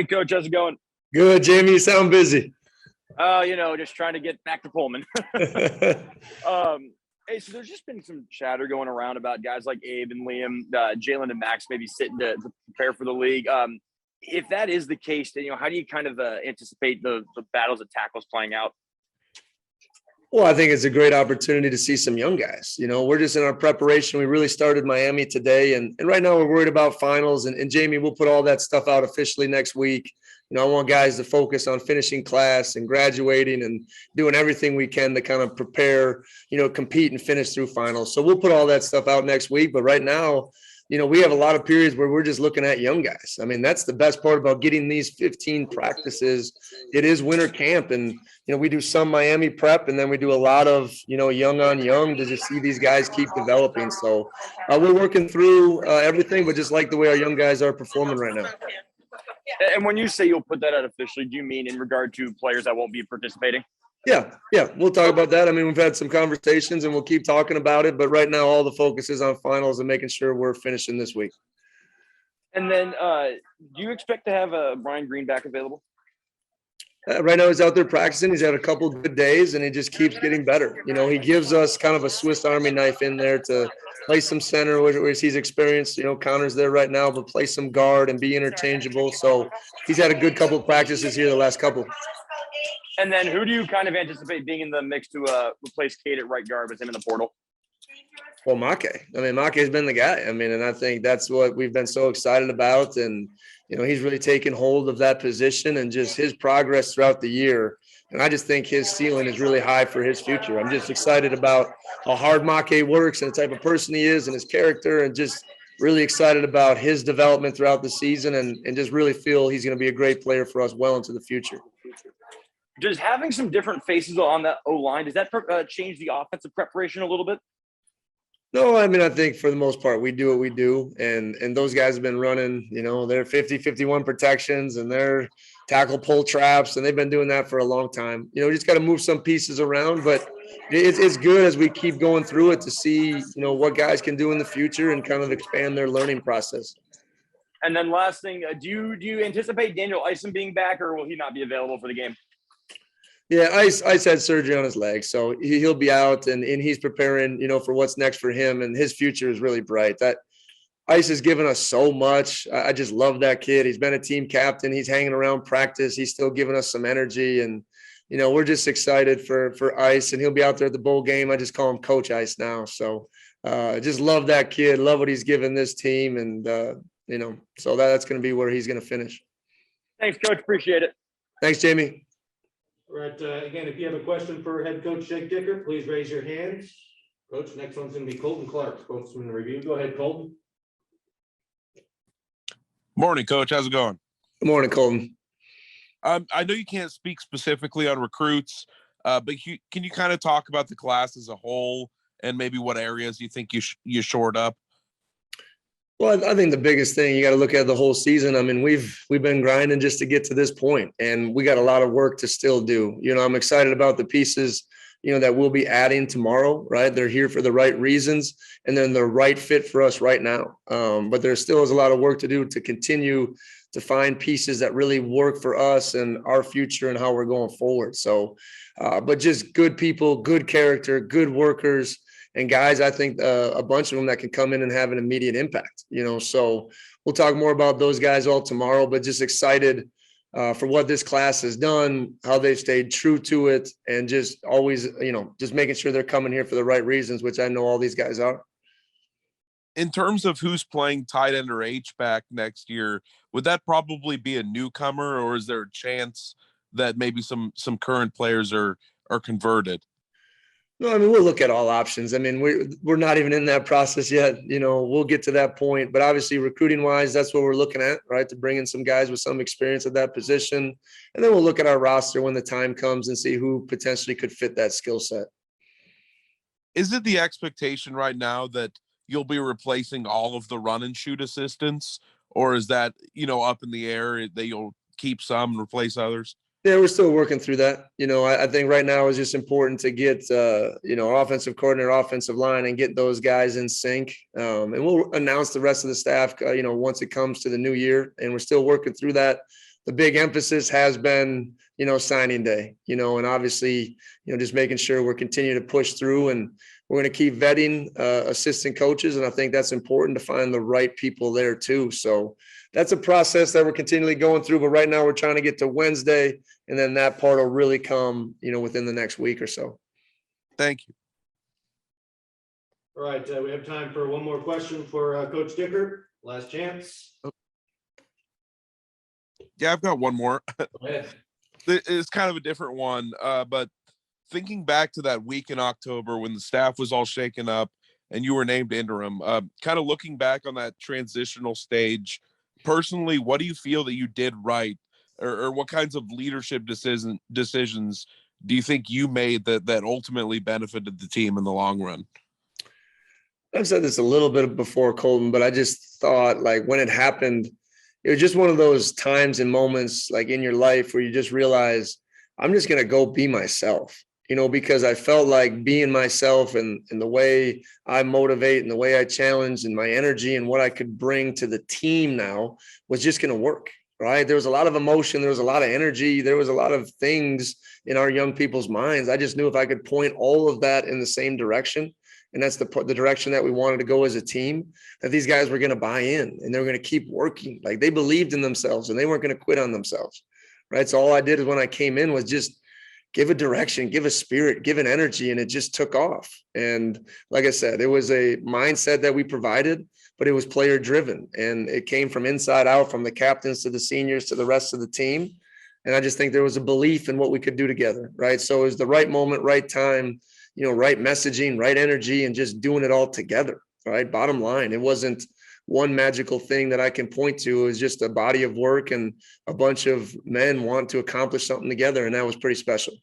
Hey, Coach, how's it going? Good, Jamie. You sound busy. Just trying to get back to Pullman. Hey, so there's just been some chatter going around about guys like Abe and Liam, Jalen and Max maybe sitting to prepare for the league. If that is the case, then, how do you kind of anticipate the battles of tackles playing out? Well, I think it's a great opportunity to see some young guys. We're just in our preparation. We really started Miami today, and right now we're worried about finals. And Jamie, we'll put all that stuff out officially next week. I want guys to focus on finishing class and graduating and doing everything we can to kind of prepare, compete and finish through finals. So we'll put all that stuff out next week. But right now, we have a lot of periods where we're just looking at young guys. I mean, that's the best part about getting these 15 practices. It is winter camp, and we do some Miami prep, and then we do a lot of young on young to just see these guys keep developing. So we're working through everything, but just like the way our young guys are performing right now. And when you say you'll put that out officially, do you mean in regard to players that won't be participating? Yeah, we'll talk about that. I mean, we've had some conversations and we'll keep talking about it, but right now all the focus is on finals and making sure we're finishing this week. And then do you expect to have Brian Green back available? Right now he's out there practicing. He's had a couple of good days and he just keeps getting better. He gives us kind of a Swiss Army knife in there to play some center where he's experienced, Connor's there right now, but play some guard and be interchangeable. So he's had a good couple of practices here the last couple. And then who do you kind of anticipate being in the mix to replace Cade at right guard with him in the portal? Well, Make. I mean, Make has been the guy. I mean, and I think that's what we've been so excited about. And, he's really taken hold of that position and just his progress throughout the year. And I just think his ceiling is really high for his future. I'm just excited about how hard Make works and the type of person he is and his character, and just really excited about his development throughout the season and just really feel he's going to be a great player for us well into the future. Does having some different faces on that O-line, does that change the offensive preparation a little bit? No, I mean, I think for the most part, we do what we do. And those guys have been running, their 50, 51 protections and their tackle pull traps. And they've been doing that for a long time. We just got to move some pieces around. But it's good as we keep going through it to see, what guys can do in the future and kind of expand their learning process. And then last thing, do you anticipate Daniel Eisen being back, or will he not be available for the game? Yeah, Ice had surgery on his leg, so he'll be out, and he's preparing, for what's next for him, and his future is really bright. That Ice has given us so much. I just love that kid. He's been a team captain. He's hanging around practice. He's still giving us some energy, and we're just excited for Ice, and he'll be out there at the bowl game. I just call him Coach Ice now. So just love that kid. Love what he's given this team, and so that's going to be where he's going to finish. Thanks, Coach. Appreciate it. Thanks, Jamie. All right, again, if you have a question for head coach Jake Dickert, please raise your hand. Coach, next one's going to be Colton Clark, spokesman review. Go ahead, Colton. Morning, Coach. How's it going? Good morning, Colton. I know you can't speak specifically on recruits, but can you kind of talk about the class as a whole and maybe what areas you think you shored up? Well, I think the biggest thing, you got to look at the whole season. I mean, we've been grinding just to get to this point, and we got a lot of work to still do. I'm excited about the pieces, that we'll be adding tomorrow, right? They're here for the right reasons, and then the right fit for us right now. But there still is a lot of work to do to continue to find pieces that really work for us and our future and how we're going forward. So, but just good people, good character, good workers, and guys, I think a bunch of them that can come in and have an immediate impact, so we'll talk more about those guys all tomorrow, but just excited for what this class has done, how they've stayed true to it, and just always, just making sure they're coming here for the right reasons, which I know all these guys are. In terms of who's playing tight end or H-back next year, would that probably be a newcomer, or is there a chance that maybe some current players are converted? No, I mean, we'll look at all options. I mean, we're not even in that process yet. We'll get to that point. But obviously, recruiting wise, that's what we're looking at, right? To bring in some guys with some experience at that position. And then we'll look at our roster when the time comes and see who potentially could fit that skill set. Is it the expectation right now that you'll be replacing all of the run and shoot assistants? Or is that, up in the air that you'll keep some and replace others? Yeah, we're still working through that. I think right now it's just important to get, our offensive coordinator, offensive line, and get those guys in sync. And we'll announce the rest of the staff, once it comes to the new year. And we're still working through that. the big emphasis has been, signing day, and obviously, just making sure we're continuing to push through, and we're going to keep vetting assistant coaches. And I think that's important to find the right people there too. So that's a process that we're continually going through. But right now we're trying to get to Wednesday, and then that part will really come, within the next week or so. Thank you. All right, we have time for one more question for Coach Dickert. Last chance. Yeah, I've got one more. Go ahead. It's kind of a different one, but thinking back to that week in October when the staff was all shaken up and you were named interim, kind of looking back on that transitional stage, personally, what do you feel that you did right, or what kinds of leadership decisions do you think you made that ultimately benefited the team in the long run? I've said this a little bit before, Colton, but I just thought, like, when it happened, it was just one of those times and moments, like, in your life where you just realize I'm just going to go be myself, because I felt like being myself and the way I motivate and the way I challenge and my energy and what I could bring to the team now was just going to work, right? There was a lot of emotion. There was a lot of energy. There was a lot of things in our young people's minds. I just knew if I could point all of that in the same direction, and that's the direction that we wanted to go as a team, that these guys were going to buy in and they were going to keep working. Like, they believed in themselves and they weren't going to quit on themselves, right? So all I did is when I came in was just give a direction, give a spirit, give an energy, and it just took off. And like I said, it was a mindset that we provided, but it was player driven, and it came from inside out, from the captains to the seniors to the rest of the team. And I just think there was a belief in what we could do together, right? So it was the right moment, right time, right messaging, right energy, and just doing it all together, right? Bottom line, it wasn't one magical thing that I can point to. It was just a body of work and a bunch of men want to accomplish something together, and that was pretty special.